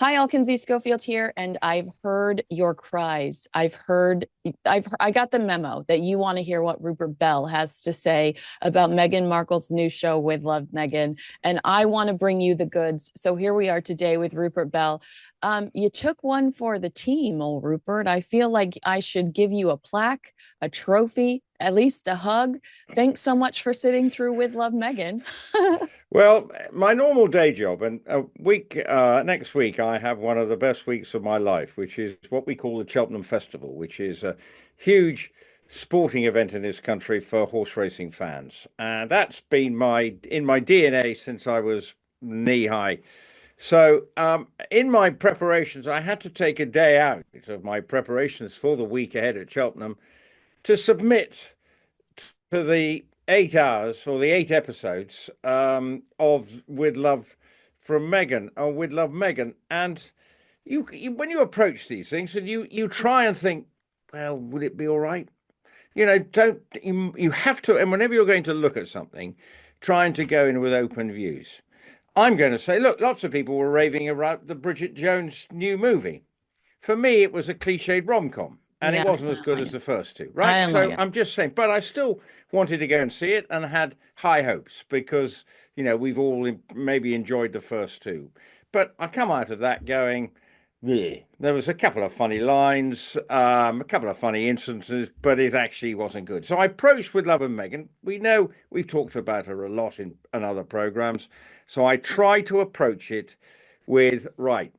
Hi, all. Kinsey Schofield here, and I've heard your cries. I got the memo that you want to hear what Rupert Bell has to say about Meghan Markle's new show with Love Meghan, and I want to bring you the goods. So here we are today with Rupert Bell. You took one for the team, old Rupert. I feel like I should give you a plaque, a trophy, at least a hug. Thanks so much for sitting through with Love Meghan. Well, my normal day job, and next week, I have one of the best weeks of my life, which is what we call the Cheltenham Festival, which is a huge sporting event in this country for horse racing fans. And that's been in my DNA since I was knee high. So, in my preparations, I had to take a day out of my preparations for the week ahead at Cheltenham to submit to the 8 hours or the 8 episodes of With Love from Meghan or With Love Meghan. And when you approach these things and you try and think, well, would it be all right? Don't you have to, and whenever you're going to look at something, trying to go in with open views. I'm going to say, look, lots of people were raving about the Bridget Jones new movie. For me, it was a cliched rom-com, and it Yeah, wasn't I as don't good like as it. the first two, I right? don't like So it. I'm just saying, but I still wanted to go and see it and had high hopes because, we've all maybe enjoyed the first two. But I come out of that going, yeah, there was a couple of funny lines, a couple of funny instances, but it actually wasn't good. So I approached With Love and Megan. We know we've talked about her a lot in other programs. So I try to approach it with, right,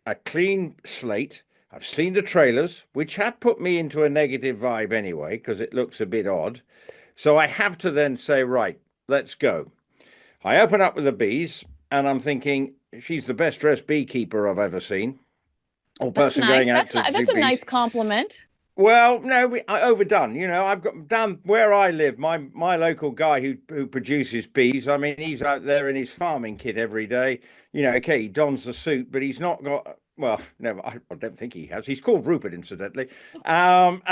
a clean slate. I've seen the trailers, which have put me into a negative vibe anyway, because it looks a bit odd. So I have to then say, right, let's go. I open up with the bees, and I'm thinking, she's the best dressed beekeeper I've ever seen, or That's person going nice. out to That's do a nice bees. compliment. Well, no, I overdone. I've got down where I live. My local guy who produces bees. I mean, he's out there in his farming kit every day. Okay, he dons the suit, but he's not got. Well, no, I don't think he has. He's called Rupert, incidentally, and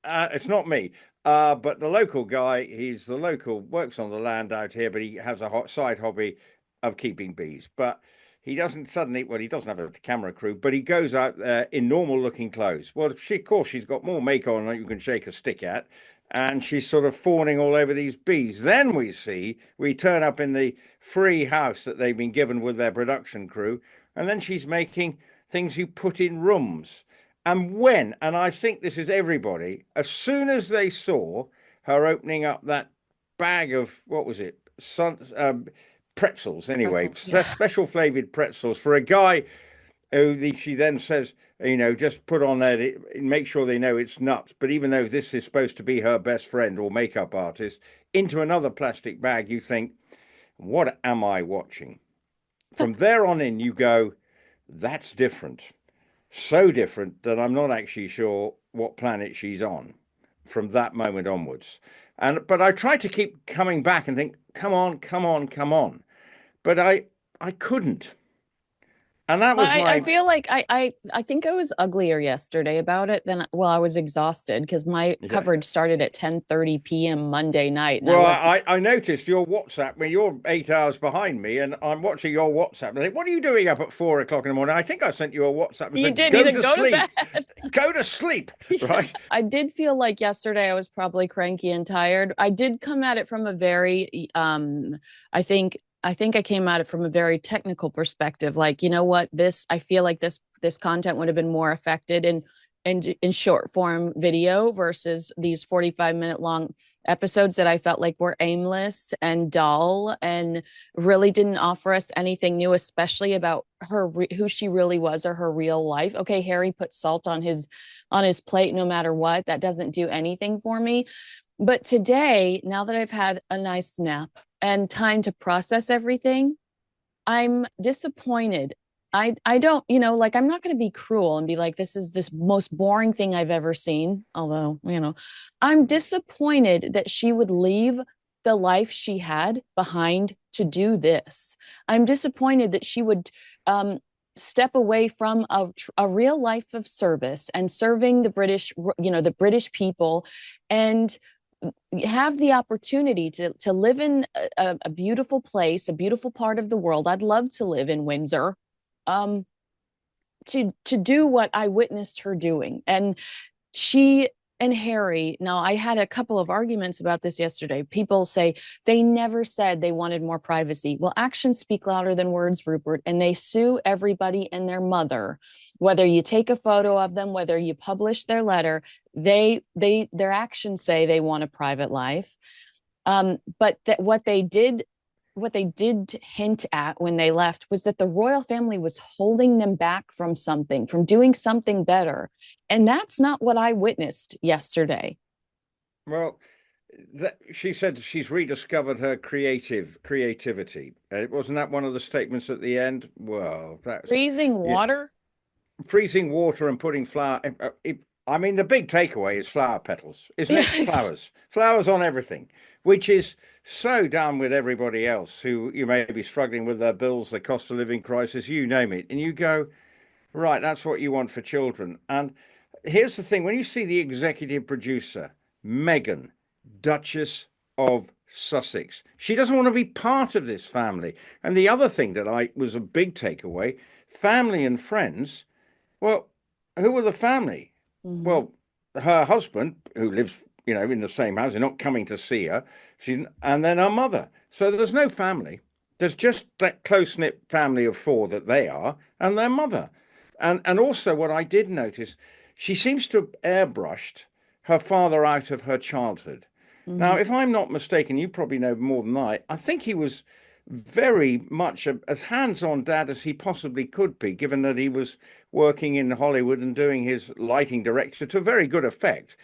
it's not me. But the local guy, he's the local, works on the land out here, but he has a hot side hobby of keeping bees. But he doesn't suddenly, well, he doesn't have a camera crew, but he goes out there in normal looking clothes. Well, of course, she's got more makeup on than you can shake a stick at. And she's sort of fawning all over these bees. Then we turn up in the free house that they've been given with their production crew. And then she's making things you put in rooms. And I think this is everybody, as soon as they saw her opening up that bag of, what was it? Pretzels anyway, Pretzels. Yeah. special flavored pretzels for a guy she then says, just put on there, make sure they know it's nuts. But even though this is supposed to be her best friend or makeup artist, into another plastic bag, you think, what am I watching? From there on in, you go, that's different. So different that I'm not actually sure what planet she's on from that moment onwards. But I try to keep coming back and think, come on, come on, come on. But I couldn't. And that was I my feel like I think I was uglier yesterday about it than well, I was exhausted because my yeah. coverage started at 10:30 p.m. Monday night and I Well, was I noticed your WhatsApp where you're 8 hours behind me, and I'm watching your WhatsApp. And I think, what are you doing up at 4 o'clock in the morning? I think I sent you a WhatsApp and you said, did you "Go said to go to sleep, bed. go to sleep." Yeah. Right? I did feel like yesterday I was probably cranky and tired. I did come at it from a very I think I came at it from a very technical perspective. Like, you know what, I feel like this content would have been more affected in short form video versus these 45-minute long episodes that I felt like were aimless and dull and really didn't offer us anything new, especially about who she really was or her real life. Okay, Harry put salt on his plate no matter what. That doesn't do anything for me. But today, now that I've had a nice nap and time to process everything, I'm disappointed. I don't, like I'm not going to be cruel and be like this is this most boring thing I've ever seen, although, I'm disappointed that she would leave the life she had behind to do this. I'm disappointed that she would step away from a real life of service and serving the British people and have the opportunity to live in a beautiful place, a beautiful part of the world. I'd love to live in Windsor. um to do what I witnessed her doing. And she and Harry, now I had a couple of arguments about this yesterday. People say they never said they wanted more privacy. Well, actions speak louder than words, Rupert, and they sue everybody and their mother. Whether you take a photo of them, whether you publish their letter, their actions say they want a private life. But that what they did hint at when they left was that the royal family was holding them back from something, from doing something better. And that's not what I witnessed yesterday. Well, she said she's rediscovered her creativity. Wasn't that one of the statements at the end? Well, that's Freezing yeah, water? freezing water and putting flour. I mean, the big takeaway is flower petals, isn't Yeah, it? Flowers, flowers on everything, which is so down with everybody else who you may be struggling with their bills, the cost of living crisis, you name it, and you go, right, that's what you want for children. And here's the thing: when you see the executive producer, Meghan, Duchess of Sussex, she doesn't want to be part of this family. And the other thing that I was a big takeaway, family and friends. Well, who were the family? mm-hmm. Well, her husband, who lives, in the same house, they're not coming to see her. And then her mother. So there's no family. There's just that close-knit family of four that they are, and their mother. And also what I did notice, she seems to have airbrushed her father out of her childhood. Now, Mm-hmm. if I'm not mistaken, you probably know more than I think he was very much as hands-on dad as he possibly could be, given that he was working in Hollywood and doing his lighting director to very good effect.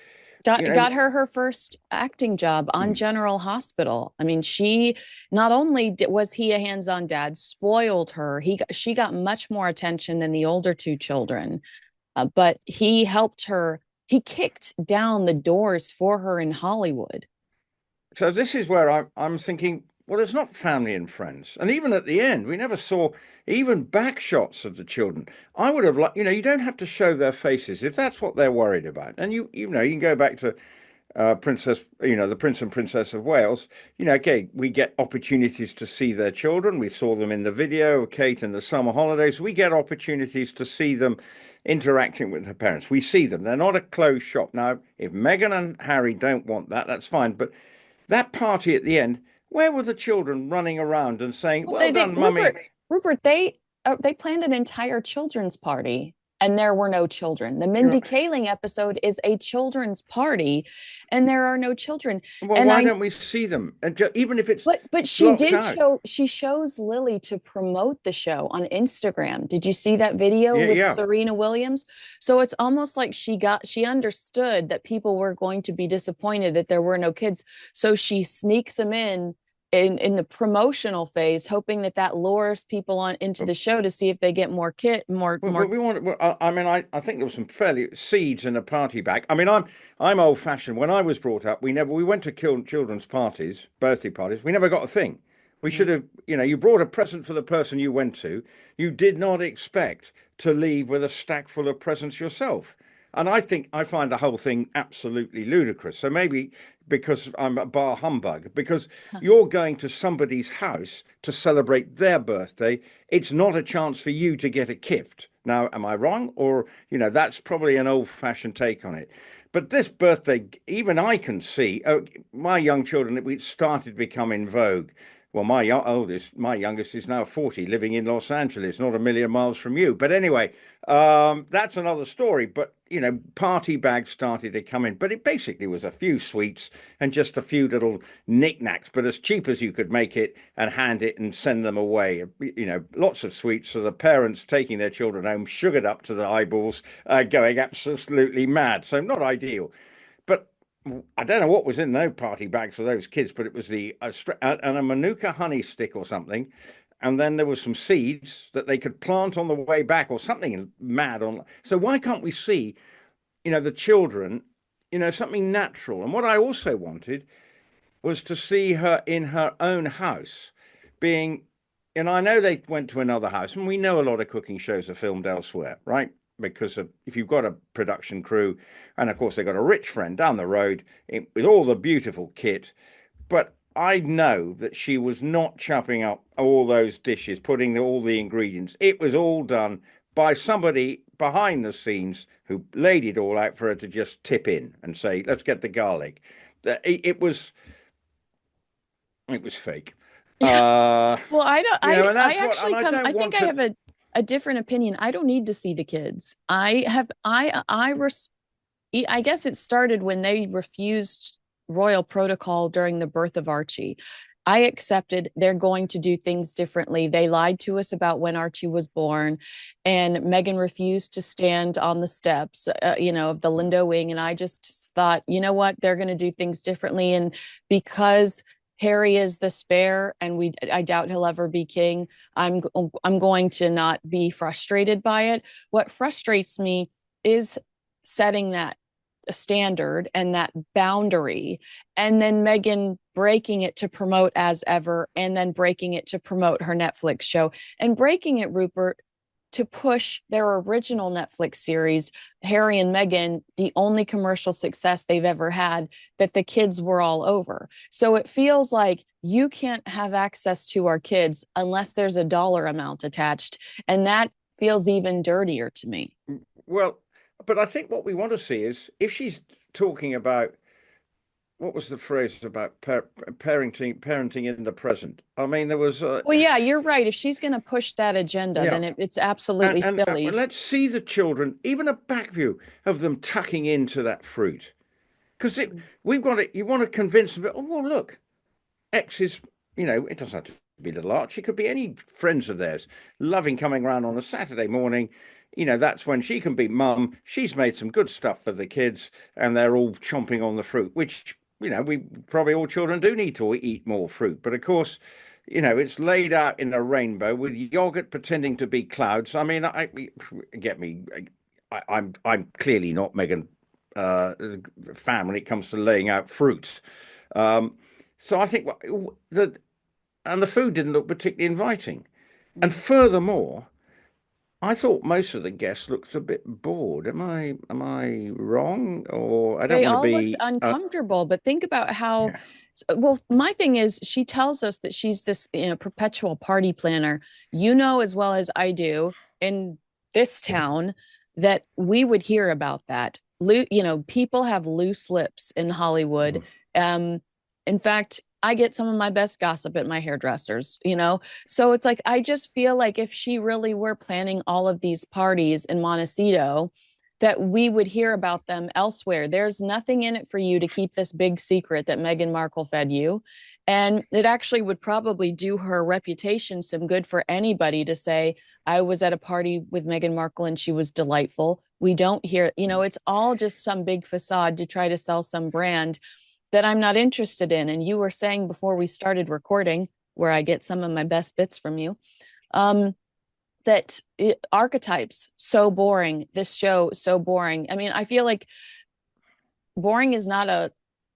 You Got know, her first acting job on General Hospital. I mean, she not only was he a hands-on dad, spoiled her. She got much more attention than the older two children. But he helped her. He kicked down the doors for her in Hollywood. so this is where I'm thinking, well, it's not family and friends. And even at the end, we never saw even back shots of the children. I would have liked, you don't have to show their faces if that's what they're worried about. And you can go back to the Prince and Princess of Wales. Okay, we get opportunities to see their children. We saw them in the video of Kate in the summer holidays. We get opportunities to see them interacting with their parents. We see them. They're not a closed shop. Now, if Meghan and Harry don't want that, that's fine. But that party at the end, where were the children running around and saying, Well, "Well they done, mummy"? Rupert, they planned an entire children's party, and there were no children. The You Mindy Kaling episode is a children's party, and there are no children. Well, And why I don't we see them? And even if it's but blocked out. she shows Lily to promote the show on Instagram. Did you see that video Yeah, with yeah. Serena Williams? So it's almost like she understood that people were going to be disappointed that there were no kids. So she sneaks them in the promotional phase, hoping that that lures people on into the show to see if they get more kid Well, more. we want. Well, I mean, I think there was some fairly seeds in a party bag. I mean, I'm old fashioned. When I was brought up, we went to children's parties, birthday parties. We never got a thing. We should have, you brought a present for the person you went to. You did not expect to leave with a stack full of presents yourself. And I find the whole thing absolutely ludicrous. So maybe because I'm a bar humbug, because you're going to somebody's house to celebrate their birthday, it's not a chance for you to get a gift. Now, am I wrong? Or, that's probably an old fashioned take on it. But this birthday, even I can see, my young children, it started becoming vogue. Well, my youngest is now 40, living in Los Angeles, not a million miles from you. But anyway, that's another story. But, party bags started to come in. But it basically was a few sweets and just a few little knickknacks, but as cheap as you could make it and hand it and send them away. Lots of sweets. So the parents taking their children home, sugared up to the eyeballs, going absolutely mad. So not ideal. But I don't know what was in those party bags for those kids, but it was and a Manuka honey stick or something. And then there was some seeds that they could plant on the way back or something mad on. So why can't we see, the children, something natural? And what I also wanted was to see her in her own house being, and I know they went to another house, and we know a lot of cooking shows are filmed elsewhere, right? Because if you've got a production crew, and of course they've got a rich friend down the road with all the beautiful kit, but I know that she was not chopping up all those dishes, putting all the ingredients. It was all done by somebody behind the scenes who laid it all out for her to just tip in and say, "Let's get the garlic." It was fake. Yeah. Uh, Well, I don't, and I that's what, and actually I come, don't I think want I to. have a different opinion. I don't need to see the kids. I guess it started when they refused royal protocol during the birth of Archie. I accepted they're going to do things differently. They lied to us about when Archie was born, and Meghan refused to stand on the steps, of the Lindo wing. And I just thought, you know what, they're going to do things differently. And because Harry is the spare, and I doubt he'll ever be king. I'm going to not be frustrated by it. What frustrates me is setting that standard and that boundary, and then Meghan breaking it to promote As Ever, and then breaking it to promote her Netflix show, and breaking it, Rupert, to push their original Netflix series, Harry and Meghan, the only commercial success they've ever had, that the kids were all over. So it feels like you can't have access to our kids unless there's a dollar amount attached. And that feels even dirtier to me. Well, but I think what we want to see is if she's talking about what was the phrase about parenting in the present. I mean, there was Well, yeah, you're right. If she's going to push that agenda, yeah, then it's and absolutely and silly. let's see the children, even a back view of them tucking into that fruit, because we've got it. You want to convince them. Oh, well, look, X is, it doesn't have to be little Arch. It could be any friends of theirs, loving coming around on a Saturday morning. That's when she can be mum. She's made some good stuff for the kids, and they're all chomping on the fruit, which, we probably all children do need to eat more fruit. But of course, it's laid out in a rainbow with yogurt pretending to be clouds. I mean, get me. I'm clearly not Meghan fan when it comes to laying out fruits. Um, so I think that, and the food didn't look particularly inviting. And furthermore, I thought most of the guests looked a bit bored. Am I wrong? Or I don't They want to all looked be. uncomfortable, but think about how, Yeah. well, my thing is, she tells us that she's this, perpetual party planner. You know as well as I do, in this town, that we would hear about that. People have loose lips in Hollywood. Um, in fact, I get some of my best gossip at my hairdressers. So it's like, I just feel like if she really were planning all of these parties in Montecito, that we would hear about them elsewhere. There's nothing in it for you to keep this big secret that Meghan Markle fed you. And it actually would probably do her reputation some good for anybody to say, I was at a party with Meghan Markle and she was delightful. We don't hear, it's all just some big facade to try to sell some brand that I'm not interested in. And you were saying before we started recording, where I get some of my best bits from you, um, Archetypes, so boring. This show, so boring. I mean, I feel like boring is not a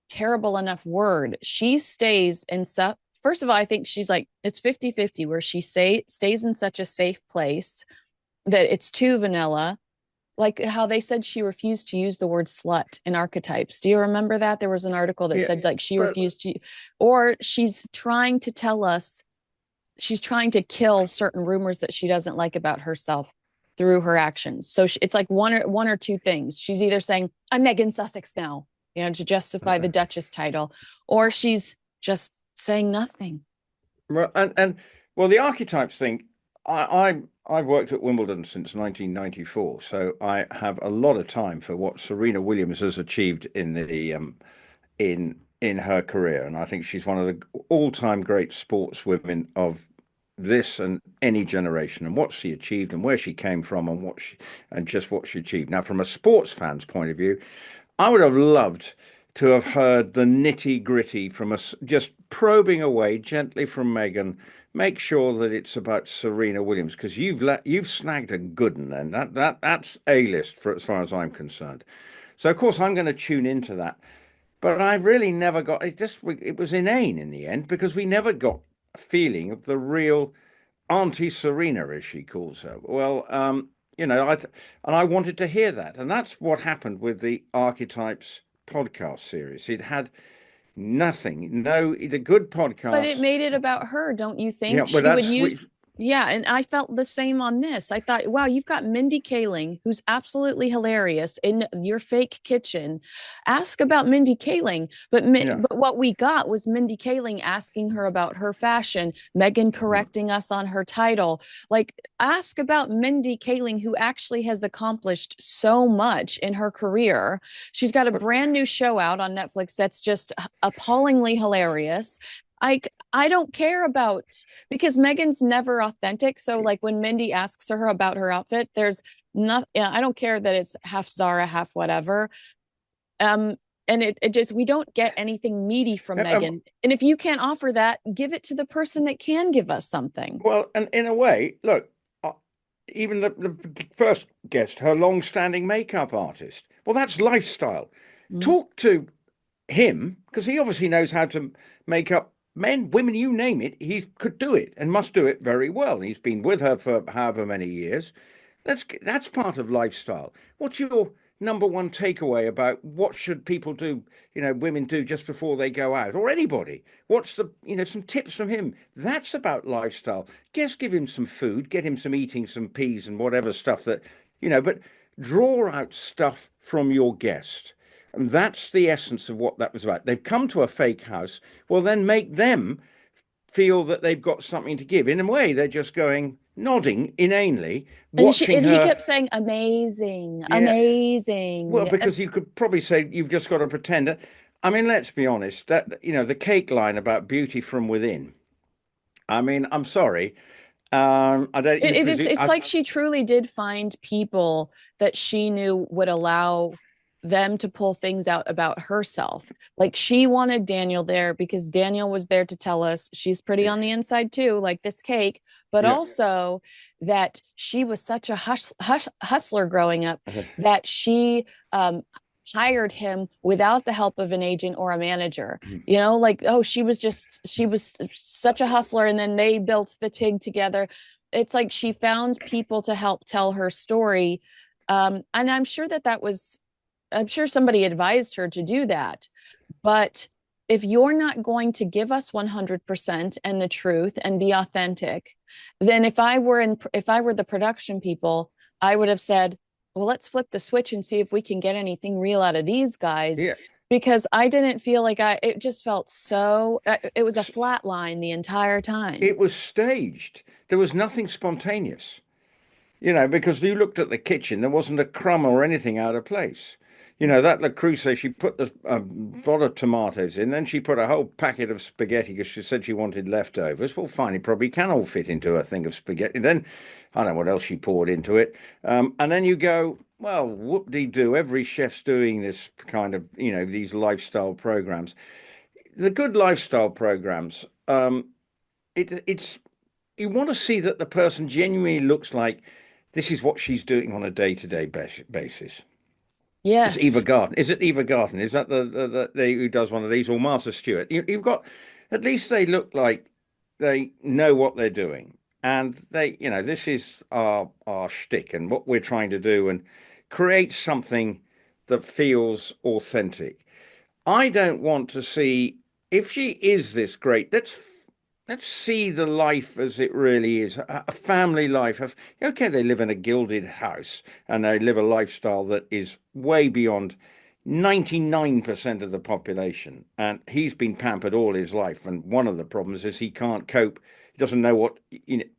terrible enough word. She stays in first of all, I think she's like, it's 50-50 where she stays in such a safe place that it's too vanilla. Like how they said she refused to use the word slut in Archetypes. Do you remember that? There was an article that Yeah. said like she But refused to, or she's trying to kill certain rumors that she doesn't like about herself through her actions. So it's like one or two things. She's either saying, I'm Megan Sussex now, to justify the Duchess title, or she's just saying nothing. well, and well, the archetypes thing. I've worked at Wimbledon since 1994, so I have a lot of time for what Serena Williams has achieved in her career, and I think she's one of the all-time great sportswomen of this and any generation, and what she achieved and where she came from and just what she achieved. Now, from a sports fan's point of view, I would have loved to have heard the nitty-gritty from us, just probing away gently from Meghan. Make sure that it's about Serena Williams because you've snagged a good one, and that's A-list for as far as I'm concerned. So of course I'm going to tune into that. But I really never got it. It was inane in the end because we never got a feeling of the real Auntie Serena, as she calls her. Well, and I wanted to hear that, and that's what happened with the Archetypes podcast series. It had Nothing. No, the good But it podcasts. made it about her, don't you Yeah, think? well, She would that's we. use, yeah, and I felt the same on this. I thought, wow, you've got Mindy Kaling, who's absolutely hilarious in your fake kitchen. Ask about Mindy Kaling. Yeah. But what we got was Mindy Kaling asking her about her fashion, Meghan Yeah. correcting us on her title. Like, ask about Mindy Kaling, who actually has accomplished so much in her career. She's got a But brand new show out on Netflix that's just appallingly hilarious. I don't care about because Megan's never authentic. So like when Mindy asks her about her outfit, there's not I don't care that it's half Zara, half whatever. Um and it just we don't get anything meaty from um, Megan. And if you can't offer that, give it to the person that can give us something. well, and in a way, look, uh, even the first guest, her long-standing makeup artist. Well, that's lifestyle. Mm. Talk to him because he obviously knows how to make up men, women, you name it. He could do it and must do it very well. He's been with her for however many years. That's part of lifestyle. What's your number one takeaway about what should people do, women do just before they go out, or anybody? What's some tips from him? That's about lifestyle. Just give him some food, get him some eating some peas and whatever stuff but draw out stuff from your guest. And that's the essence of what that was about. They've come to a fake house. Well, then make them feel that they've got something to give. In a way, they're just going, nodding inanely, watching And he her. kept saying amazing, Yeah. Well, amazing. because you could probably say you've just got to pretend. I mean, let's be honest, that, the cake line about beauty from within. I mean, I'm sorry. I don't, you presume, It's like she truly did find people that she knew would allow them to pull things out about herself. Like she wanted Daniel there because Daniel was there to tell us she's pretty yeah, on the inside too, like this cake, but yeah. also that she was such a hustler growing up that she hired him without the help of an agent or a manager. You know, like, oh, she was such a hustler. And then they built the TIG together. It's like she found people to help tell her story. And I'm sure somebody advised her to do that. But if you're not going to give us 100% and the truth and be authentic, then if I were the production people, I would have said, well, let's flip the switch and see if we can get anything real out of these guys. Yeah. Because I didn't feel like it just felt so, it was a flat line the entire time. It was staged. There was nothing spontaneous. Because you looked at the kitchen, there wasn't a crumb or anything out of place. That Le Creuset, she put the pot of tomatoes in, then she put a whole packet of spaghetti because she said she wanted leftovers. Well, fine, it probably can all fit into a thing of spaghetti. Then I don't know what else she poured into it. And then you go, well, whoop-de-doo, every chef's doing this kind of, these lifestyle programs. The good lifestyle programs, it's you want to see that the person genuinely looks like this is what she's doing on a day-to-day basis. It's Eva Yes. Garden. Is it Eva Garden? Is that the who does one of these, or Martha Stewart? You've got at least they look like they know what they're doing, and this is our shtick and what we're trying to do, and create something that feels authentic. I don't want to see if she is this great. Let's see the life as it really is, a family life. Okay, they live in a gilded house and they live a lifestyle that is way beyond 99% of the population. And he's been pampered all his life. And one of the problems is he can't cope. He doesn't know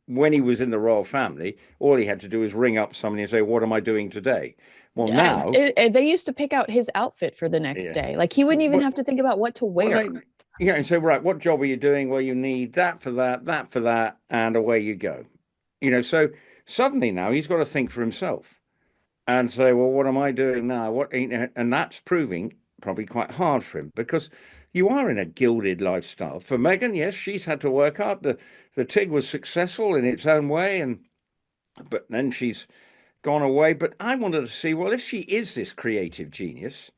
when he was in the royal family, all he had to do is ring up somebody and say, what am I doing today? Well, now, They used to pick out his outfit for the next yeah. day. Like he wouldn't even What, have to think about what to Well, wear. and say, right, what job are you doing? Well, you need that for that, that for that, and away you go. So suddenly now he's got to think for himself and say, well, what am I doing now? And that's proving probably quite hard for him because you are in a gilded lifestyle. For Meghan, yes, she's had to work hard. The TIG was successful in its own way, but then she's gone away. But I wanted to see, well, if she is this creative genius,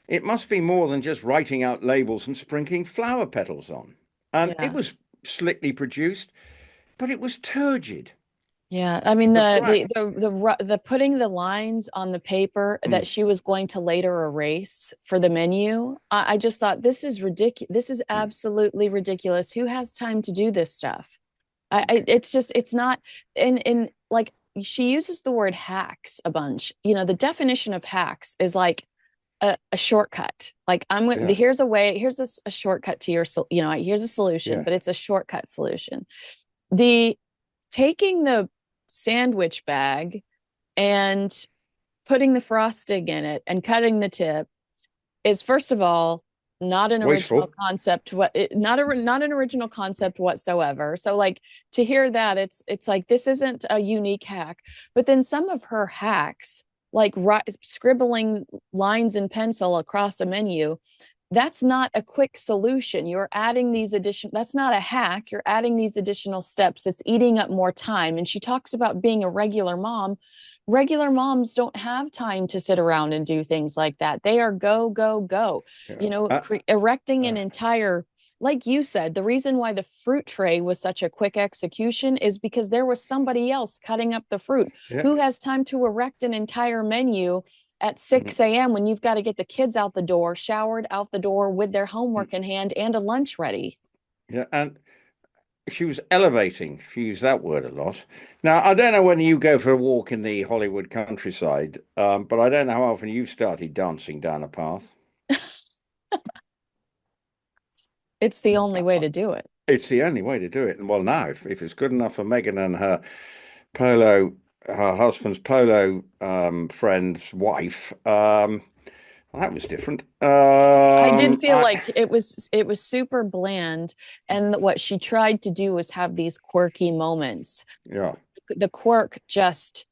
it must be more than just writing out labels and sprinkling flower petals on. And it Yeah. was slickly produced, but it was turgid. Yeah, I mean That's right. the putting the lines on the paper Mm, that she was going to later erase for the menu. I just thought this is ridiculous. This is mm. absolutely ridiculous. Who has time to do this stuff? Okay. It's just it's not in like she uses the word hacks a bunch. You know, the definition of hacks is like a shortcut. Like Yeah. here's a way, here's a shortcut to your, you know, here's a solution, Yeah. but it's a shortcut solution. The taking the sandwich bag and putting the frosting in it and cutting the tip is first of all not an original Wasteful. concept not an original concept whatsoever. So like to hear that it's like this isn't a unique hack, but then some of her hacks like scribbling lines in pencil across a menu, that's not a quick solution. You're adding these additional, that's not a hack. You're adding these additional steps. It's eating up more time. And she talks about being a regular mom. Regular moms don't have time to sit around and do things like that. They are go, go, go. You Yeah. know, erecting an Uh, entire, like you said, the reason why the fruit tray was such a quick execution is because there was somebody else cutting up the fruit. yeah. Who has time to erect an entire menu at Mm, 6 a.m. when you've got to get the kids out the door, showered out the door with their mm. homework in hand and a lunch ready? Yeah. And she was elevating. She used that word a lot. Now, I don't know when you go for a walk in the Hollywood countryside, but I don't know how often you've started dancing down a path. It's the only way Uh, to do it. It's the only way to do it. And well, now, if it's good enough for Meghan and her polo, her husband's polo friend's wife, well, that was different. I did feel like it was super bland, and what she tried to do was have these quirky moments. Yeah. The quirk just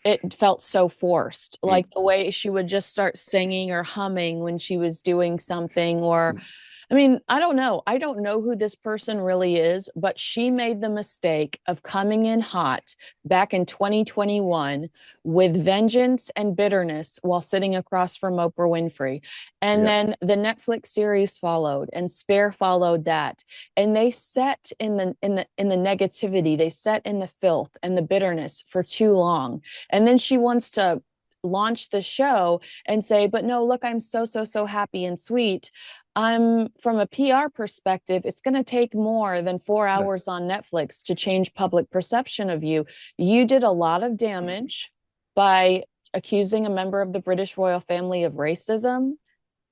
it felt so forced, Mm, like the way she would just start singing or humming when she was doing something, or mm. I mean, I don't know. I don't know who this person really is, but she made the mistake of coming in hot back in 2021 with vengeance and bitterness while sitting across from Oprah Winfrey. And Yeah. then the Netflix series followed and Spare followed that. And they set in the negativity, they set in the filth and the bitterness for too long. And then she wants to launch the show and say, but no, look, I'm so, so, so happy and sweet. I'm from a PR perspective, it's going to take more than 4 hours on Netflix to change public perception of you. You did a lot of damage by accusing a member of the British royal family of racism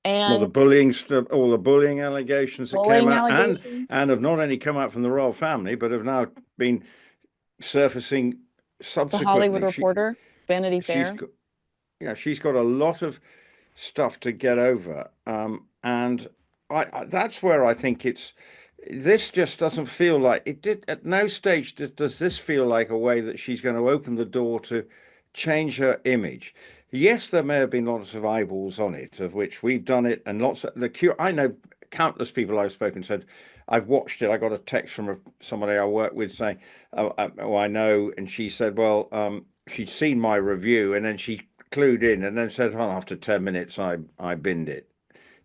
Well, the and bullying stuff, all the bullying allegations that came bullying out, allegations. and have not only come out from the royal family, but have now been surfacing The Hollywood subsequently. Reporter, Vanity She's Fair. got, yeah, she's got a lot of stuff to get over, and that's where I think it's. This just doesn't feel like it did. At no stage does this feel like a way that she's going to open the door to change her image. Yes, there may have been lots of eyeballs on it, of which we've done it, and lots of the cure. I know countless people I've spoken said, "I've watched it." I got a text from somebody I work with saying, "Oh, I know," and she said, "Well, she'd seen my review, and then she clued in, and then said, "Oh, after 10 minutes, I binned it."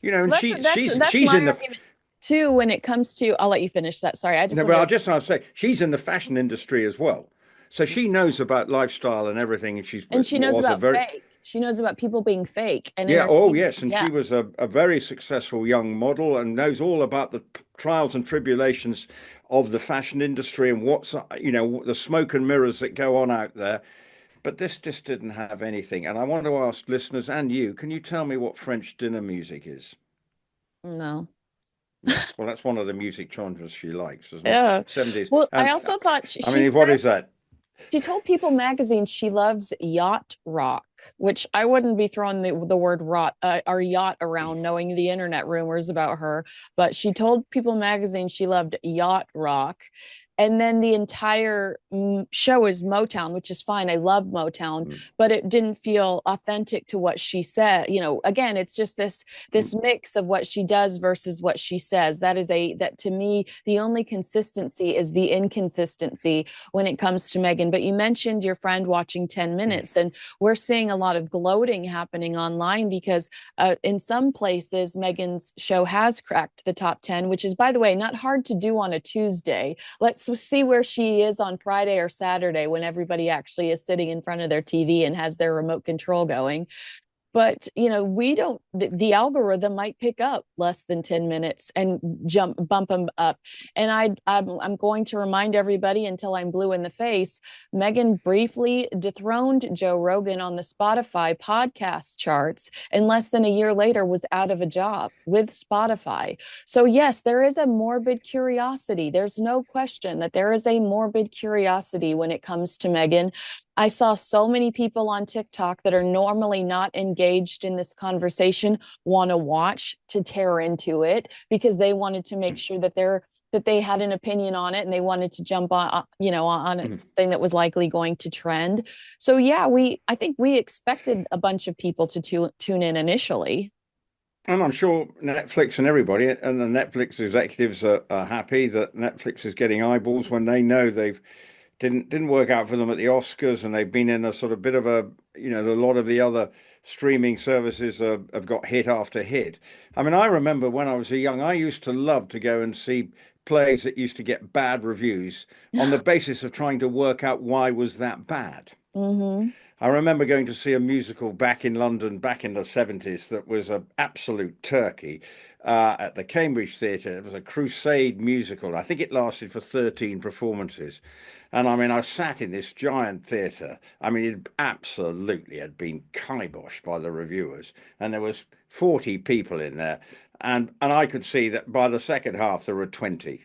You know, and Well, that's she's my in the argument too when it comes to. I'll let you finish that. Sorry, I just no, but wanted I to. just want to say she's in the fashion industry as well, so she knows about lifestyle and everything. And she's And she knows was a about very fake. She knows about people being fake and yeah, oh entertaining. yes, and she Yeah. was a very successful young model and knows all about the trials and tribulations of the fashion industry and what's the smoke and mirrors that go on out there. But this just didn't have anything. And I want to ask listeners and you, can you tell me what French dinner music is? No. Yeah, well, that's one of the music genres she likes, isn't it? Yeah. 70s. Well, I And also thought I she mean, what said is that? she told People magazine she loves yacht rock, which I wouldn't be throwing the word rot or yacht around knowing the internet rumors about her. But she told People magazine she loved yacht rock. And then the entire show is Motown, which is fine. I love Motown, Mm, but it didn't feel authentic to what she said. You know, again, it's just this mm, mix of what she does versus what she says. That to me, the only consistency is the inconsistency when it comes to Meghan. But you mentioned your friend watching 10 minutes, and we're seeing seeing a lot of gloating happening online because in some places, Meghan's show has cracked the top 10, which is, by the way, not hard to do on a Tuesday. Let's see where she is on Friday or Saturday when everybody actually is sitting in front of their TV and has their remote control going. But we don't, the algorithm might pick up less than 10 minutes and bump them up. And I'm going to remind everybody until I'm blue in the face. Meghan briefly dethroned Joe Rogan on the Spotify podcast charts, and less than a year later was out of a job with Spotify. So yes, there is a morbid curiosity. There's no question that there is a morbid curiosity when it comes to Meghan. I saw so many people on TikTok that are normally not engaged in this conversation want to watch to tear into it because they wanted to make sure that they had an opinion on it and they wanted to jump on something that was likely going to trend. So yeah, I think we expected a bunch of people to tune in initially. And I'm sure Netflix and everybody and the Netflix executives are happy that Netflix is getting eyeballs when they know they've didn't work out for them at the Oscars, and they've been in a sort of bit of a, a lot of the other streaming services have got hit after hit. I mean, I remember when I was young, I used to love to go and see plays that used to get bad reviews on the basis of trying to work out why was that bad. Mm-hmm. I remember going to see a musical back in London back in the 70s that was an absolute turkey at the Cambridge Theatre. It was a crusade musical. I think it lasted for 13 performances. And I mean, I sat in this giant theatre. I mean, it absolutely had been kiboshed by the reviewers. And there was 40 people in there. And I could see that by the second half, there were 20.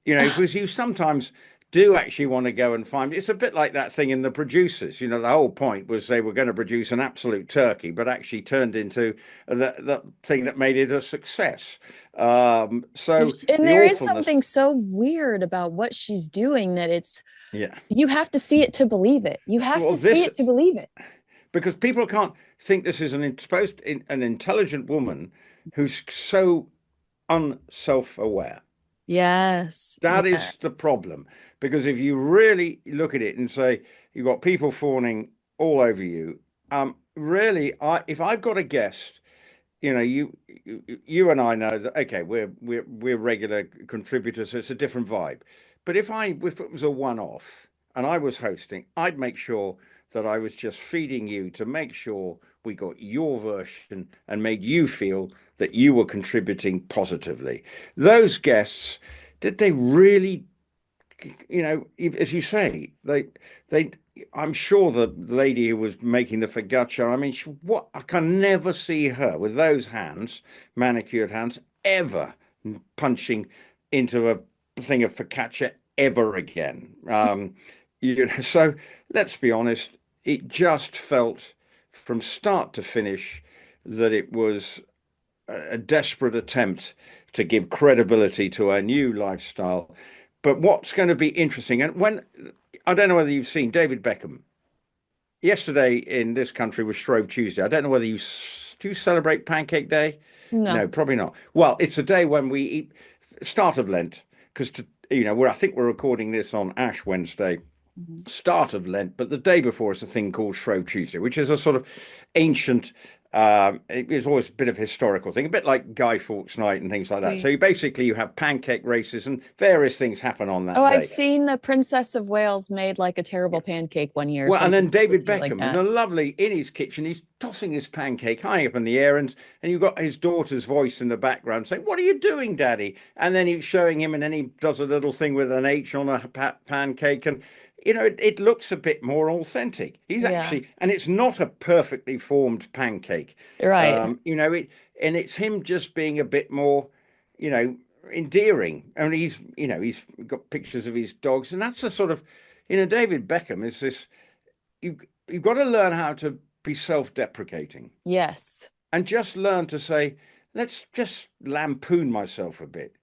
Because you sometimes do actually want to go and find it's a bit like that thing in The Producers. The whole point was they were going to produce an absolute turkey, but actually turned into the thing that made it a success. So And the there is awfulness. something so weird about what she's doing that Yeah. you have to see it to believe it. You have Well, to see this it to believe it. because people can't think this is an intelligent woman who's so unself-aware. Yes, That is the yes. problem. Because if you really look at it and say you've got people fawning all over you, really, if I've got a guest, you and I know that okay, we're regular contributors, so it's a different vibe. But if it was a one-off and I was hosting, I'd make sure that I was just feeding you to make sure we got your version and made you feel that you were contributing positively. Those guests, did they really, as you say, they I'm sure the lady who was making the focaccia, I mean, what I can never see her with those hands, manicured hands, ever punching into a thing of focaccia ever again. So let's be honest, it just felt from start to finish that it was a desperate attempt to give credibility to our new lifestyle. But what's going to be interesting, and when I don't know whether you've seen David Beckham yesterday in this country was Shrove Tuesday. I don't know whether do you celebrate Pancake Day? No. No, probably not. Well, it's a day when we eat start of Lent because I think we're recording this on Ash Wednesday, Mhm. start of Lent, but the day before is a thing called Shrove Tuesday, which is a sort of ancient. It's always a bit of a historical thing, a bit like Guy Fawkes Night and things like that. So We you have pancake races and various things happen on Oh, that I've day. seen the Princess of Wales made like a Yeah. terrible pancake one year, Well, and something then David spooky like Beckham, and that. a lovely in his kitchen, he's tossing his pancake high up in the air, and you've got his daughter's voice in the background saying, "What are you doing, Daddy?" And then he's showing him, and then he does a little thing with an H on a pancake, and it looks a bit more authentic. He's Yeah, actually, and it's not a perfectly formed pancake, right. and it's him just being a bit more, you know, endearing. And he's got pictures of his dogs, and that's the sort of, David Beckham is this you've got to learn how to be self-deprecating Yes. and just learn to say, let's just lampoon myself a bit.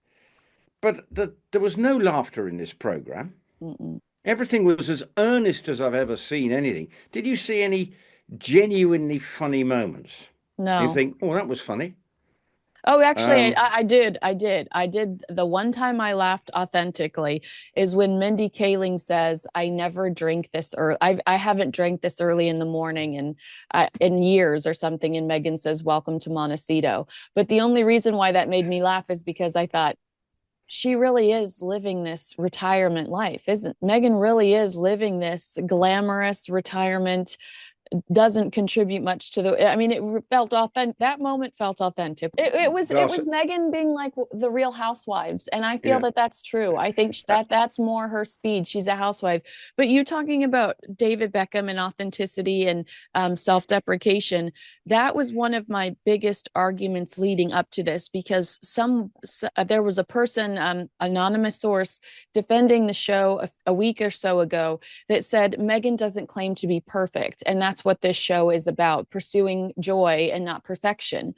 But there was no laughter in this program. Mm-mm. Everything was as earnest as I've ever seen anything. Did you see any genuinely funny moments? You No. think, oh, that was funny. Oh, actually, Um, I did. The one time I laughed authentically is when Mindy Kaling says, "I never drink this early. I haven't drank this early in the morning in years or something." And Megan says, "Welcome to Montecito." But the only reason why that made me laugh is because I thought she really is living this retirement life, isn't Megan really is living this glamorous retirement, doesn't contribute much to the. I mean, it felt authentic. That moment felt authentic. It that's was Megan being like the Real Housewives, and I feel yeah. that that's true. I think that's more her speed. She's a housewife. But you talking about David Beckham and authenticity and self-deprecation, that was one of my biggest arguments leading up to this because there was a person, anonymous source, defending the show a week or so ago that said Megan doesn't claim to be perfect. And that's what this show is about, pursuing joy and not perfection.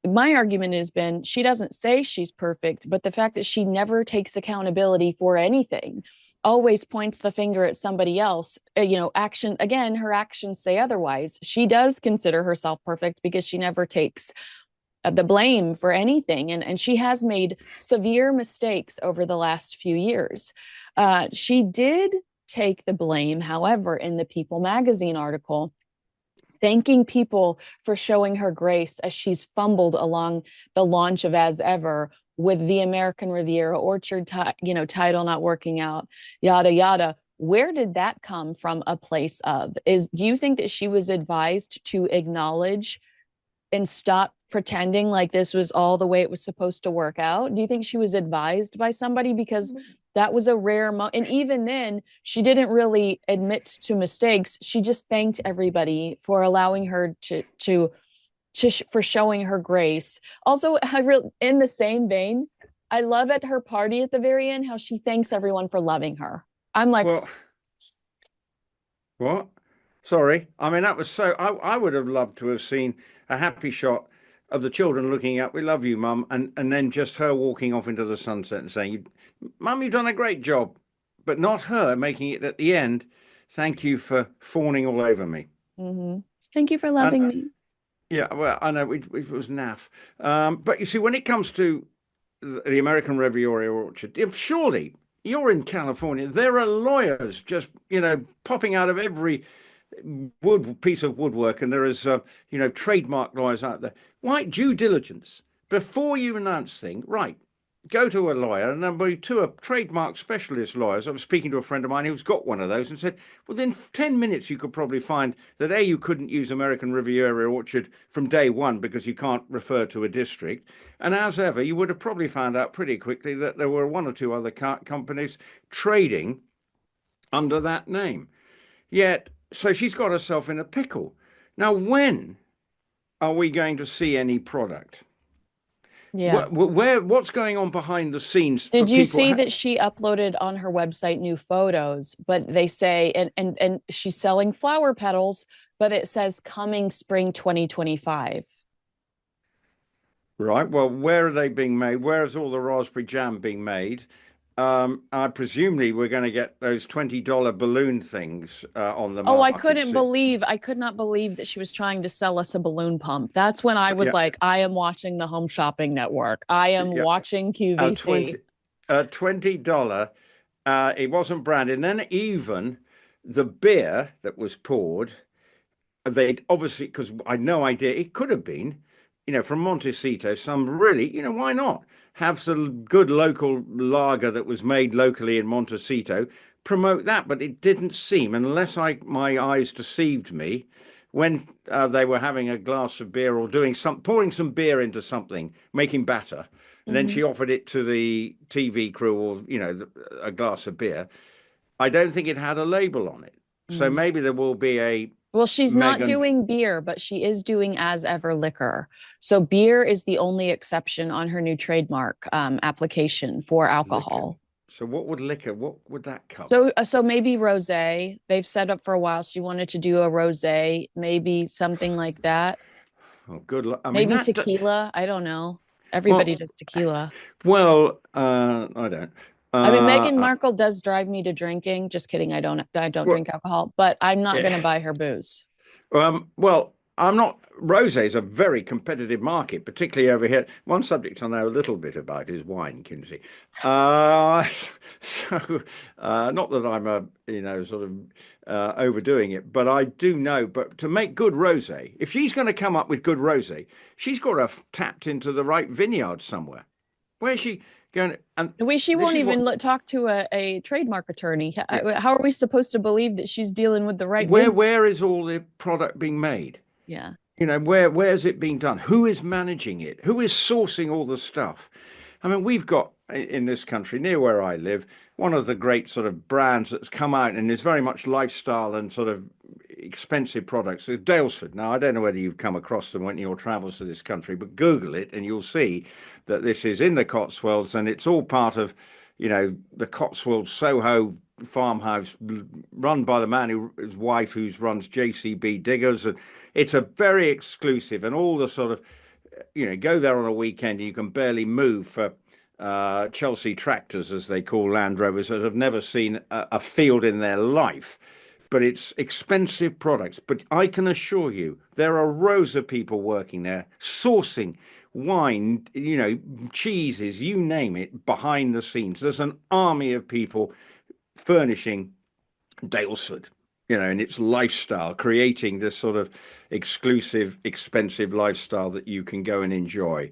My argument has been she doesn't say she's perfect, but the fact that she never takes accountability for anything, always points the finger at somebody else, action again, her actions say otherwise. She does consider herself perfect because she never takes the blame for anything. And she has made severe mistakes over the last few years. She did take the blame, however, in the People magazine article, thanking people for showing her grace as she's fumbled along the launch of As Ever with the American Riviera Orchard, title not working out, yada yada. Where did that come from? A place of do you think that she was advised to acknowledge and stop pretending like this was all the way it was supposed to work out? Do you think she was advised by somebody? Because that was a rare moment. And even then, she didn't really admit to mistakes. She just thanked everybody for allowing her for showing her grace. Also, in the same vein, I love at her party at the very end how she thanks everyone for loving her. I'm like, Well, what? Sorry. I mean, that was so. I would have loved to have seen a happy shot of the children looking up, "We love you, Mum," and then just her walking off into the sunset and saying, "Mum, you've done a great job," but not her making it at the end. "Thank you for fawning all over me." mm-hmm. Thank you for And loving me. yeah, well, I know it was naff. But you see, when it comes to the American Riviera Orchard, if surely you're in California, there are lawyers just, popping out of every wood piece of woodwork, and there is, trademark lawyers out there. Why due diligence before you announce thing? Right, go to a lawyer, and number two, a trademark specialist lawyers. I was speaking to a friend of mine who's got one of those, and said, within 10 minutes, you could probably find that you couldn't use American Riviera Orchard from day one because you can't refer to a district, and as ever, you would have probably found out pretty quickly that there were one or two other companies trading under that name. Yet, so she's got herself in a pickle. Now, when are we going to see any product? Yeah. What's going on behind the scenes for Did you people? see that she uploaded on her website new photos, but they say and she's selling flower petals, but it says coming spring 2025. Right. Well, where are they being made? Where is all the raspberry jam being made? I presumably we're going to get those $20 balloon things on the Oh, market soon. I could not believe that she was trying to sell us a balloon pump. That's when I was Yeah, like, I am watching the Home Shopping Network. I am yeah. watching Uh, QVC. 20, $20. It wasn't branded. And then even the beer that was poured, they'd obviously, because I had no idea, it could have been, from Montecito, some really, why not have some good local lager that was made locally in Montecito, promote that. But it didn't seem, unless my eyes deceived me, when they were having a glass of beer or pouring some beer into something, making batter, and then Mhm. she offered it to the TV crew or, a glass of beer. I don't think it had a label on it. So Mm. maybe there will be a Well, she's not Megan doing beer, but she is doing As Ever liquor. So beer is the only exception on her new trademark application for liquor. alcohol. So what would that cover? So maybe rosé. They've set up for a while. She wanted to do a rosé, maybe something like that. Oh, good luck. I mean Maybe that. tequila. I don't know. Everybody Well, does tequila. I don't. I mean, Uh, Meghan uh, Markle does drive me to drinking. Just kidding. I don't well, drink alcohol, but I'm not yeah. going to buy her booze. Well, I'm not. Rosé is a very competitive market, particularly over here. One subject I know a little bit about is wine, Kinsey. Uh, so, not that I'm sort of overdoing it, but I do know. But to make good rosé, if she's going to come up with good rosé, she's got to have tapped into the right vineyard somewhere. Where's she going? And She this won't is what, even talk to a trademark attorney. yeah. How are we supposed to believe that she's dealing with the right Where vineyard? where is all the product being made? Yeah. Where's it being done? Who is managing it? Who is sourcing all the stuff? I mean, we've got in this country, near where I live, one of the great sort of brands that's come out and is very much lifestyle and sort of expensive products. Dalesford. Now, I don't know whether you've come across them when your travels to this country, but Google it and you'll see that this is in the Cotswolds and it's all part of, the Cotswolds Soho farmhouse run by the man his wife who runs JCB Diggers, and it's a very exclusive and all the sort of go there on a weekend and you can barely move for Chelsea tractors, as they call Land Rovers, that have never seen a field in their life. But it's expensive products. But I can assure you, there are rows of people working there, sourcing wine, cheeses, you name it, behind the scenes. There's an army of people furnishing Dalesford, and its lifestyle, creating this sort of exclusive, expensive lifestyle that you can go and enjoy.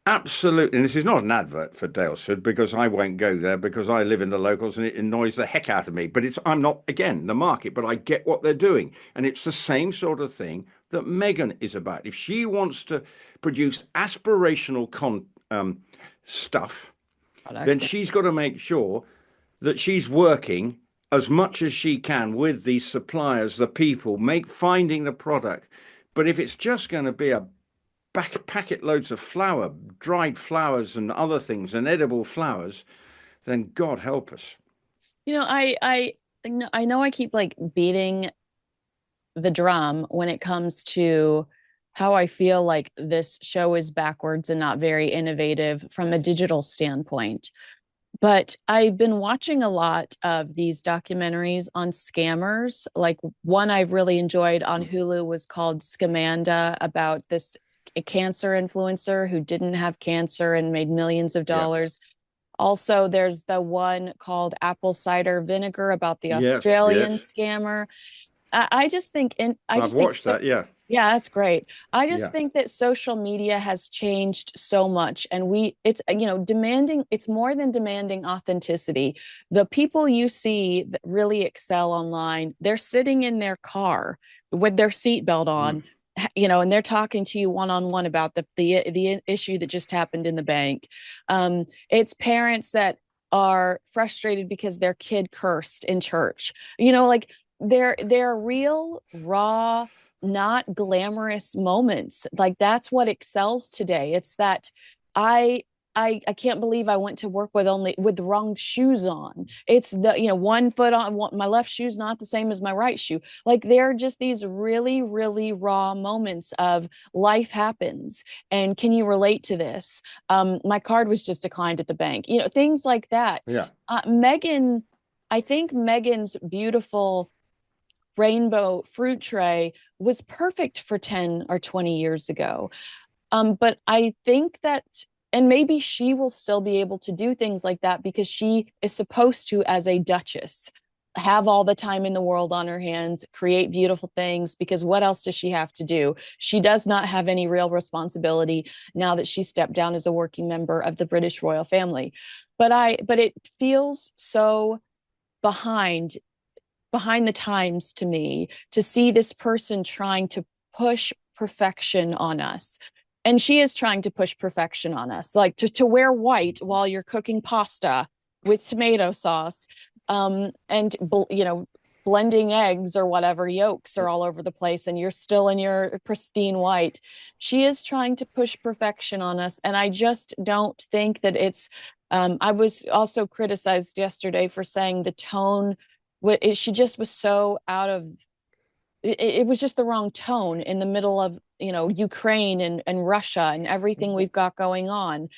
Absolutely. And this is not an advert for Dalesford because I won't go there because I live in the locals and it annoys the heck out of me. But I'm not, again, the market, but I get what they're doing. And it's the same sort of thing that Meghan is about. If she wants to produce aspirational stuff, then Products. she's got to make sure that she's working as much as she can with these suppliers, the people, finding the product. But if it's just going to be a packet loads of flour, dried flowers and other things, and edible flowers, then God help us. I know I keep like beating the drum when it comes to how I feel like this show is backwards and not very innovative from a digital standpoint. But I've been watching a lot of these documentaries on scammers. Like one I've really enjoyed on Hulu was called Scamanda, about this cancer influencer who didn't have cancer and made millions of Yeah. dollars. Also, there's the one called Apple Cider Vinegar about the Yes. Australian Yes. scammer. I just think, and I I've just think watched so. that. Yeah. Yeah, that's great. I just Yeah. think that social media has changed so much, and it's more than demanding authenticity. The people you see that really excel online, they're sitting in their car with their seatbelt Mm. on, and they're talking to you one on one about the issue that just happened in the bank. It's parents that are frustrated because their kid cursed in church. Like they're real, raw, not glamorous moments. Like that's what excels today. It's that I I can't believe I went to work with the wrong shoes on. It's the one foot on my left shoe's not the same as my right shoe. Like they're just these really really raw moments of life happens, and can you relate to this? My card was just declined at the bank. Things like that. Yeah. Meghan, I think Meghan's beautiful rainbow fruit tray was perfect for 10 or 20 years ago. But I think that, and maybe she will still be able to do things like that because she is supposed to, as a duchess, have all the time in the world on her hands, create beautiful things, because what else does she have to do? She does not have any real responsibility now that she stepped down as a working member of the British royal family. But it feels so behind the times to me to see this person trying to push perfection on us. And she is trying to push perfection on us, like to wear white while you're cooking pasta with tomato sauce, and blending eggs or whatever, yolks are all over the place and you're still in your pristine white. She is trying to push perfection on us, and I just don't think that it's I was also criticized yesterday for saying the tone, she just was so out of it was just the wrong tone in the middle of Ukraine and Russia and everything we've got going on.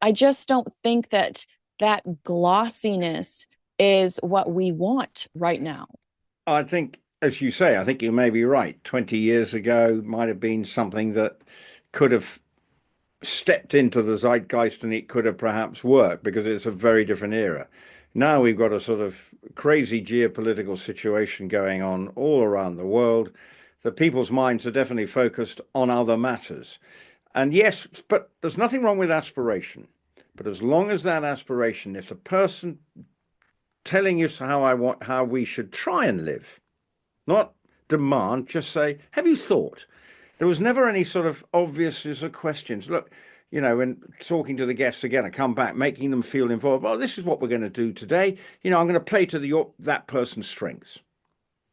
I just don't think that glossiness is what we want right now. I think as you say, I think you may be right. 20 years ago might have been something that could have stepped into the zeitgeist and it could have perhaps worked because it's a very different era. Now we've got a sort of crazy geopolitical situation going on all around the world. The people's minds are definitely focused on other matters. And yes, but there's nothing wrong with aspiration. But as long as that aspiration, if the person telling us how we should try and live, not demand, just say, have you thought? There was never any sort of obvious questions. Look, when talking to the guests again, I come back, making them feel involved. Well, this is what we're going to do today. I'm going to play to that person's strengths.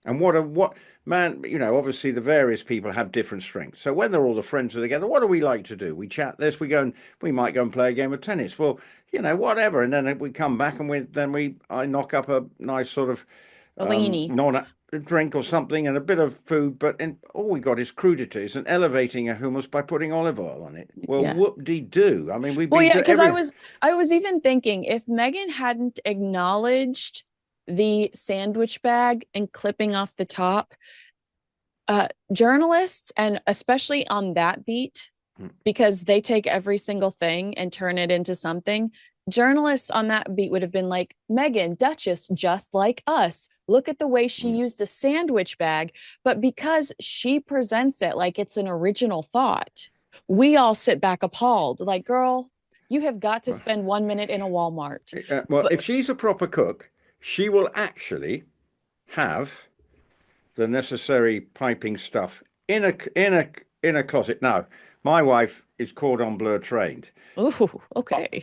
And what man, obviously the various people have different strengths. So when they're all the friends are together, what do we like to do? We chat this, we might go and play a game of tennis. Well, whatever. And then we come back and I knock up a nice sort of Bellini. non a drink or something and a bit of food, but all we got is crudities and elevating a hummus by putting olive oil on it. Well, Yeah. whoop-de-doo. I mean, we've Well, been yeah, to because every. I was even thinking if Meghan hadn't acknowledged the sandwich bag and clipping off the top, journalists, and especially on that beat, because they take every single thing and turn it into something. Journalists on that beat would have been like, Meghan, Duchess, just like us. Look at the way she used a sandwich bag. But because she presents it like it's an original thought, we all sit back appalled. Like, girl, you have got to spend 1 minute in a Walmart. Well, But if she's a proper cook, she will actually have the necessary piping stuff in a closet. Now, my wife is cordon bleu trained. ooh, okay.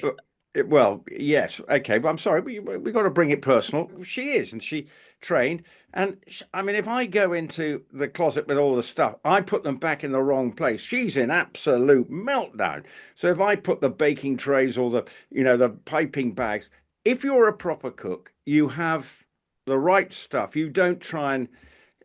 Well, yes, okay, but I'm sorry, we got to bring it personal. She is, and she trained. And I mean, if I go into the closet with all the stuff, I put them back in the wrong place. She's in absolute meltdown. So if I put the baking trays or the piping bags, if you're a proper cook, you have the right stuff. You don't try and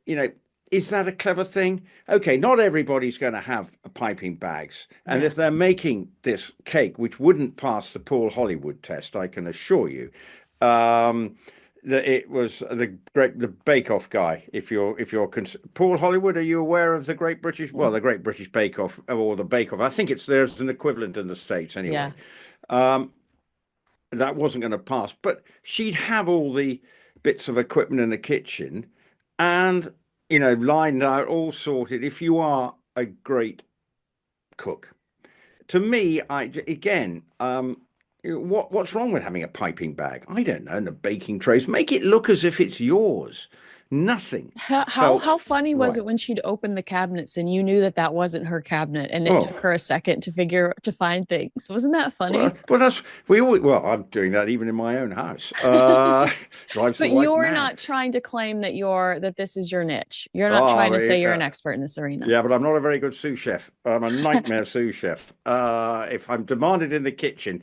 you know, is that a clever thing? Okay, not everybody's going to have piping bags. And Yeah. if they're making this cake, which wouldn't pass the Paul Hollywood test, I can assure you, um, that it was the Bake Off guy. If you're Paul Hollywood, are you aware of the the Great British Bake Off or the Bake Off? I think there's an equivalent in the States Yeah. anyway. That wasn't going to pass, but she'd have all the bits of equipment in the kitchen and lined out, all sorted. If you are a great cook, to me, I again, what's wrong with having a piping bag? I don't know. And the baking trays, make it look as if it's yours. Nothing How felt funny was right. it when she'd open the cabinets and you knew that that wasn't her cabinet and it Oh, took her a second to find things? Wasn't that funny? well, that's we always. Well, I'm doing that even in my own house. Drives the But wife you're mad. not trying to claim that this is your niche. You're not Oh, trying to say you're an expert in this arena. yeah, but I'm not a very good sous chef. I'm a nightmare sous chef. If I'm demanded in the kitchen,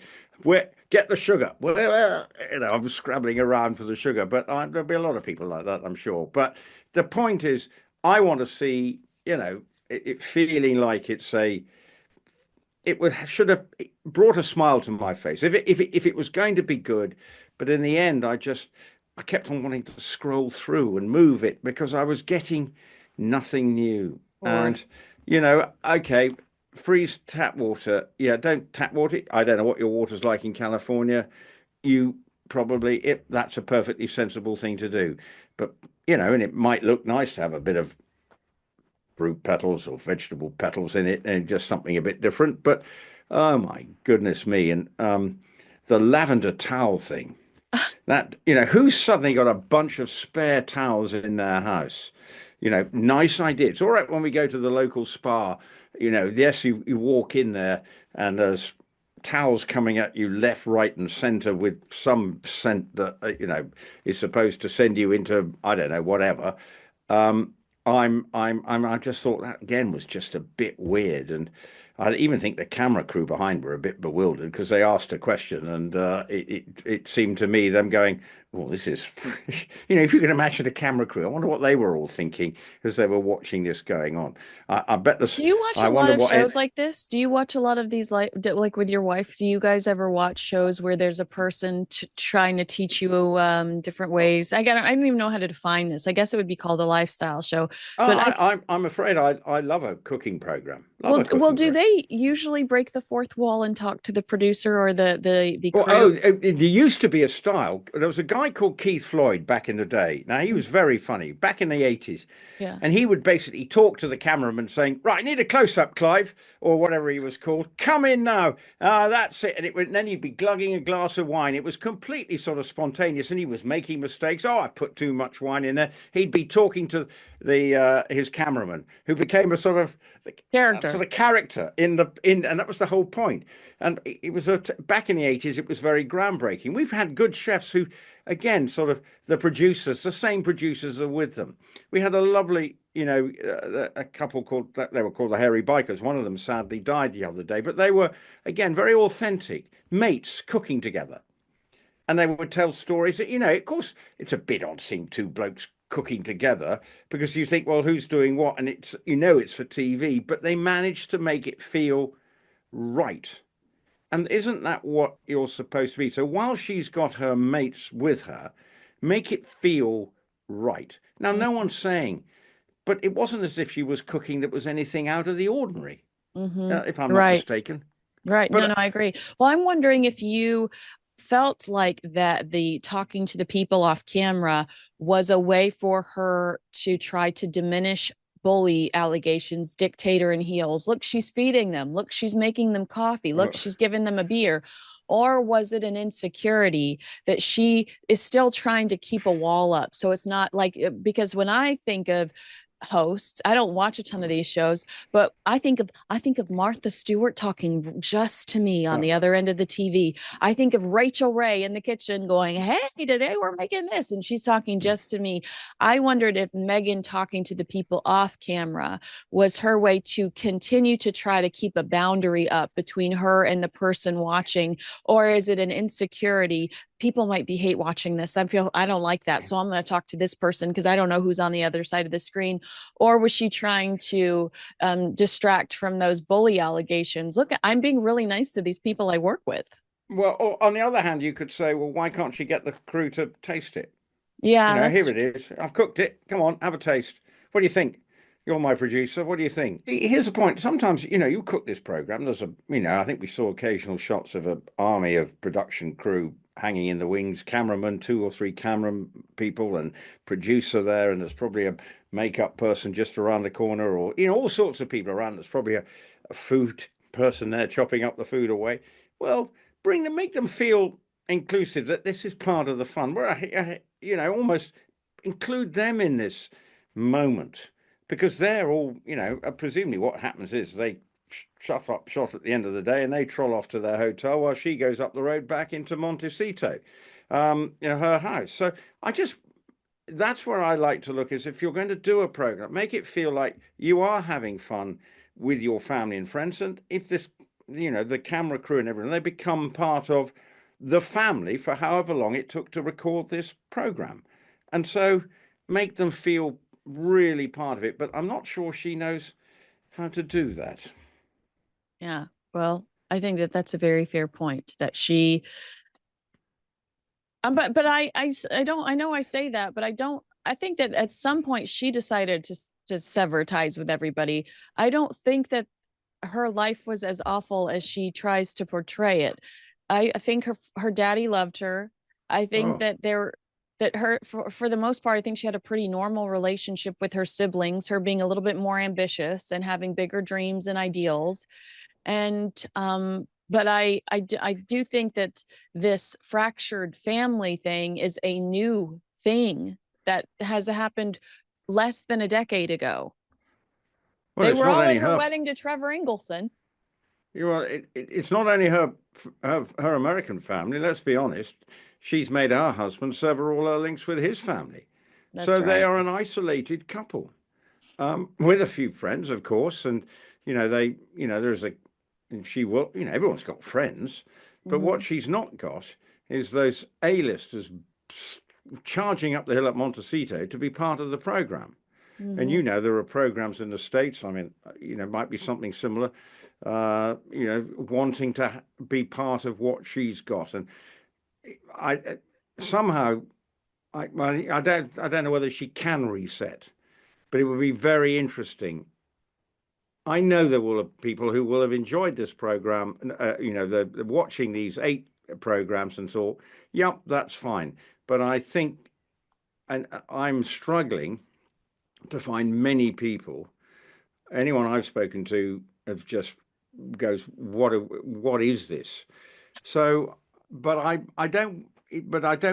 get the sugar. Well, I'm scrabbling around for the sugar, but there'll be a lot of people like that, I'm sure. But the point is, I want to see, it feeling like should have brought a smile to my face if it was going to be good, but in the end, I kept on wanting to scroll through and move it because I was getting nothing new. Bored. And okay, freeze tap water. Yeah, don't tap water. I don't know what your water's like in California. You probably it that's a perfectly sensible thing to do, but and it might look nice to have a bit of fruit petals or vegetable petals in it and just something a bit different. But oh my goodness me. And the lavender towel thing that, who's suddenly got a bunch of spare towels in their house? Nice idea. It's all right when we go to the local spa. Yes, you walk in there and there's towels coming at you left, right, and center with some scent that, is supposed to send you into, I don't know, whatever. I just thought that again was just a bit weird, and I even think the camera crew behind were a bit bewildered because they asked a question, and it seemed to me them going, "Well, this is, if you can imagine the camera crew, I wonder what they were all thinking as they were watching this going on. I bet this. Do you watch I a lot wonder of what shows like this? Do you watch a lot of these like with your wife? Do you guys ever watch shows where there's a person trying to teach you different ways? I don't even know how to define this. I guess it would be called a lifestyle show. But I'm afraid I love a cooking program. Love well, a well, cooking do program. they usually break the fourth wall and talk to the producer or the Well, crew? there used to be a style. There was a guy called Keith Floyd back in the day. Now, he Mm, was very funny back in the 80s. yeah, And he would basically talk to the cameraman saying, "Right, I need a close up, Clive," or whatever he was called. "Come in now. That's it." And then he'd be glugging a glass of wine. It was completely sort of spontaneous. And he was making mistakes. Oh, I put too much wine in there. He'd be talking to the his cameraman, who became a character. sort of character and that was the whole point. And it was back in the 80s, it was very groundbreaking. We've had good chefs who, again, sort of the producers, the same producers are with them. We had a lovely, a couple called, they were called the Hairy Bikers. One of them sadly died the other day, but they were, again, very authentic mates cooking together. And they would tell stories that, of course, it's a bit odd seeing two blokes cooking together because you think, well, who's doing what? And it's for TV, but they managed to make it feel right. And isn't that what you're supposed to be? So while she's got her mates with her, make it feel right. Now, no one's saying, but it wasn't as if she was cooking that was anything out of the ordinary, Mm-hmm. if I'm not Right. mistaken. Right. No, But no, I agree. Well, I'm wondering if you felt like that the talking to the people off camera was a way for her to try to diminish bully allegations, dictator and heels. Look, she's feeding them. Look, she's making them coffee. Look, she's giving them a beer. Or was it an insecurity that she is still trying to keep a wall up? So it's not like, because when I think of hosts, I don't watch a ton of these shows, but I think of Martha Stewart talking just to me on the other end of the TV. I think of Rachel Ray in the kitchen going, "Hey, today we're making this," and she's talking just to me. I wondered if Meghan talking to the people off camera was her way to continue to try to keep a boundary up between her and the person watching, or is it an insecurity? People might be hate watching this. I don't like that, so I'm going to talk to this person because I don't know who's on the other side of the screen. Or was she trying to distract from those bully allegations? Look, I'm being really nice to these people I work with. well, on the other hand, you could say, well, why can't she get the crew to taste it? Yeah, Here that's it is. I've cooked it. Come on, have a taste. What do you think? You're my producer. What do you think? Here's the point. Sometimes, you cook this program. I think we saw occasional shots of an army of production crew hanging in the wings, cameraman, two or three camera people, and producer there, and there's probably a makeup person just around the corner, or all sorts of people around. There's probably a food person there chopping up the food away. Well, make them feel inclusive, that this is part of the fun. Where almost include them in this moment because they're all, presumably what happens is they shut up shot at the end of the day and they troll off to their hotel while she goes up the road back into Montecito, her house. So I just that's where I like to look is if you're going to do a program, make it feel like you are having fun with your family and friends. And if the camera crew and everyone, they become part of the family for however long it took to record this program. And so make them feel really part of it. But I'm not sure she knows how to do that. yeah. Well, I think that that's a very fair point that she but I don't I know I say that, but I don't I think that at some point she decided to sever ties with everybody. I don't think that her life was as awful as she tries to portray it. I think her daddy loved her. I think Oh, that her for the most part, I think she had a pretty normal relationship with her siblings, her being a little bit more ambitious and having bigger dreams and ideals. And but I do think that this fractured family thing is a new thing that has happened less than a decade ago. well, They it's were not all only at her her. wedding to Trevor Ingleson. It's not only her American family. Let's be honest. She's made her husband sever all her links with his family, That's so they right. are an isolated couple. With a few friends, of course, and there's a and she will, everyone's got friends, but what Hmm. she's not got is those A-listers charging up the hill at Montecito to be part of the program. And Hmm. there are programs in the States. I mean, might be something similar. Wanting to be part of what she's got, and I somehow I don't know whether she can reset, but it would be very interesting. I know there will be people who will have enjoyed this program, the watching these 8 programs and thought, "Yep, that's fine." But I think, and I'm struggling to find many people. Anyone I've spoken to have just goes, "What is this?" So, but I don't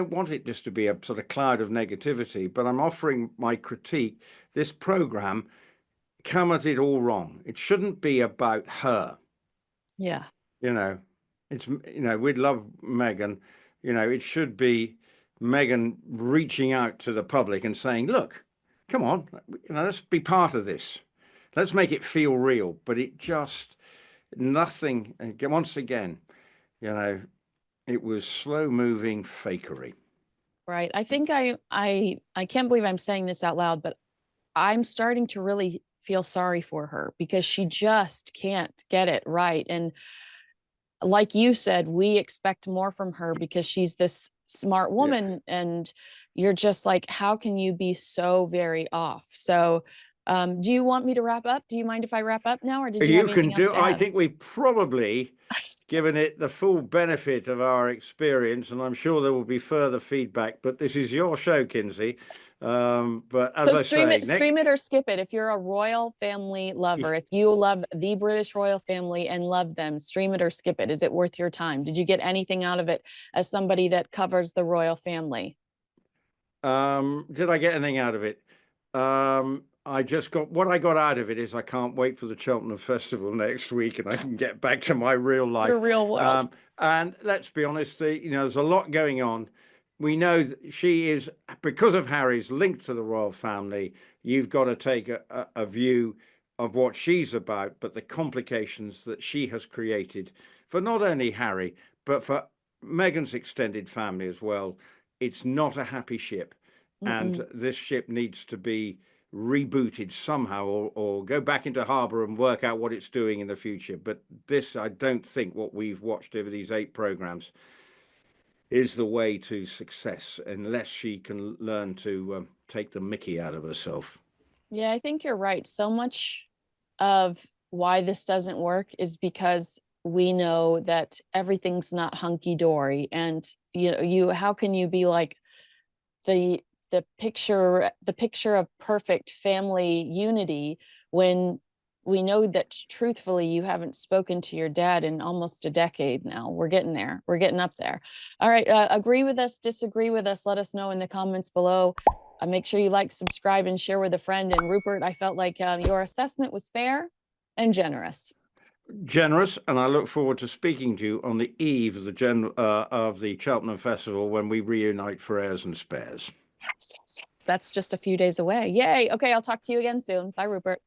want it just to be a sort of cloud of negativity. But I'm offering my critique. This program come at it all wrong. It shouldn't be about her. Yeah. You know, we'd love Meghan. It should be Meghan reaching out to the public and saying, "Look, come on, let's be part of this. Let's make it feel real." But it just nothing. Once again, you know, it was slow moving fakery. Right. I think I can't believe I'm saying this out loud, but I'm starting to really feel sorry for her because she just can't get it right. And like you said, we expect more from her because she's this smart Yeah. woman. And you're just like, how can you be so very off? So, do you want me to wrap up? Do you mind if I wrap up now, or did you have You can anything else do, to I add? think we've probably given it the full benefit of our experience, and I'm sure there will be further feedback. But this is your show, Kinsey. But as So I say, next, stream it or skip it. If you're a royal family lover, if you love the British royal family and love them, stream it or skip it. Is it worth your time? Did you get anything out of it as somebody that covers the royal family? did I get anything out of it? I just got what I got out of it is I can't wait for the Cheltenham Festival next week, and I can get back to my real Your life. real world. And let's be honest, there's a lot going on. We know that she is, because of Harry's link to the royal family. You've got to take a view of what she's about, but the complications that she has created for not only Harry but for Meghan's extended family as well. It's not a happy ship, and Mm-mm. this ship needs to be rebooted somehow, or go back into harbour and work out what it's doing in the future. But this, I don't think what we've watched over these 8 programs is the way to success unless she can learn to take the mickey out of herself. Yeah, I think you're right. So much of why this doesn't work is because we know that everything's not hunky dory. And how can you be like the the picture of perfect family unity when we know that truthfully you haven't spoken to your dad in almost a decade now. We're getting there. We're getting up there. All right. Agree with us, disagree with us. Let us know in the comments below. Make sure you like, subscribe, and share with a friend. And Rupert, I felt like your assessment was fair and generous. Generous, and I look forward to speaking to you on the eve of the Cheltenham Festival when we reunite for heirs and spares. Yes, yes, yes. That's just a few days away. Yay. Okay, I'll talk to you again soon. Bye, Rupert.